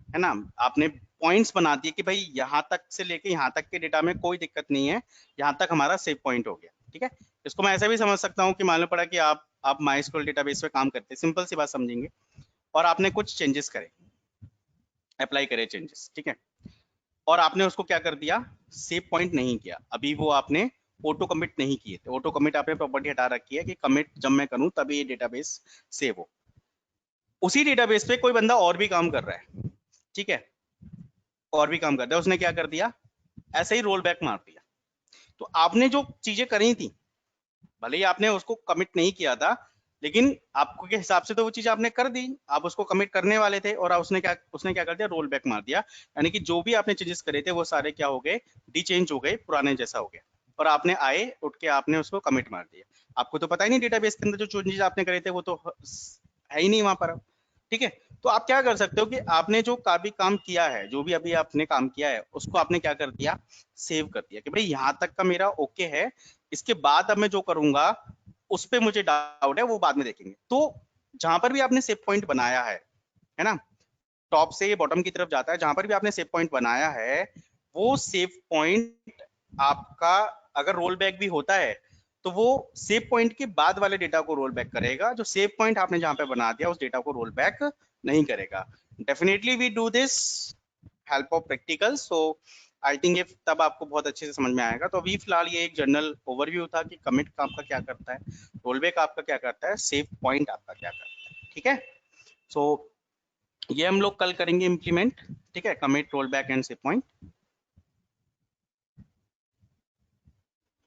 है ना, आपने पॉइंट्स बना दिए कि भाई यहाँ तक से लेके यहाँ तक के डेटा में कोई दिक्कत नहीं है, यहाँ तक हमारा सेव पॉइंट हो गया। ठीक है, इसको मैं ऐसा भी समझ सकता हूँ कि मालूम पड़ा कि आप MySQL डेटाबेस पे काम करते हैं, सिंपल सी बात समझेंगे, और आपने कुछ चेंजेस करे, अप्लाई करे चेंजेस। ठीक है, और आपने उसको क्या कर दिया, सेव पॉइंट नहीं किया, अभी वो आपने ऑटो कमिट नहीं किए थे। ऑटो कमिट आपने प्रॉपर्टी हटा रखी है कि कमिट जब मैं करूं तभी ये डेटाबेस सेव हो। उसी डेटाबेस पे कोई बंदा और भी काम कर रहा है, ठीक है, और भी काम करता है, उसने क्या कर दिया, ऐसे ही रोल बैक मार दिया। तो आपने जो चीजें करी थी, भले ही आपने उसको कमिट नहीं किया था, लेकिन आपको के हिसाब से तो वो चीज आपने कर दी, आप उसको कमिट करने वाले थे और उसने क्या कर दिया, रोल बैक मार दिया। यानी कि जो भी आपने चेंजेस करे थे वो सारे क्या हो गए, डी चेंज हो गए, पुराने जैसा हो गया, और आपने आए उठ के आपने उसको कमिट मार दिया। आपको तो पता ही नहीं डेटाबेस के अंदर जो चेंजेस आपने करे थे वो तो है ही नहीं वहां पर अब। ठीक है, तो आप क्या कर सकते हो कि आपने जो भी काम किया है, जो भी अभी आपने काम किया है, उसको आपने क्या कर दिया, सेव कर दिया कि भाई यहाँ तक का मेरा ओके है, इसके बाद अब मैं जो करूंगा उस पे मुझे डाउट है, वो बाद में देखेंगे। तो जहां पर भी आपने सेव पॉइंट बनाया है ना, टॉप से बॉटम की तरफ जाता है, जहां पर भी आपने सेव पॉइंट बनाया है, वो सेव पॉइंट आपका अगर रोल बैक भी होता है तो वो सेव पॉइंट के बाद वाले डेटा को रोल बैक करेगा, जो सेव पॉइंट आपने जहां पे बना दिया उस डेटा को रोल बैक नहीं करेगा। Definitely we do this help of practical, so I think ये तब आपको बहुत अच्छे से समझ में आएगा। तो अभी फिलहाल ये एक जनरल ओवरव्यू था कि कमिट आपका क्या करता है, रोल बैक आपका क्या करता है, सेव पॉइंट आपका क्या करता है। ठीक है, सो ये हम लोग कल करेंगे इम्प्लीमेंट। ठीक है, commit, roll back and save point.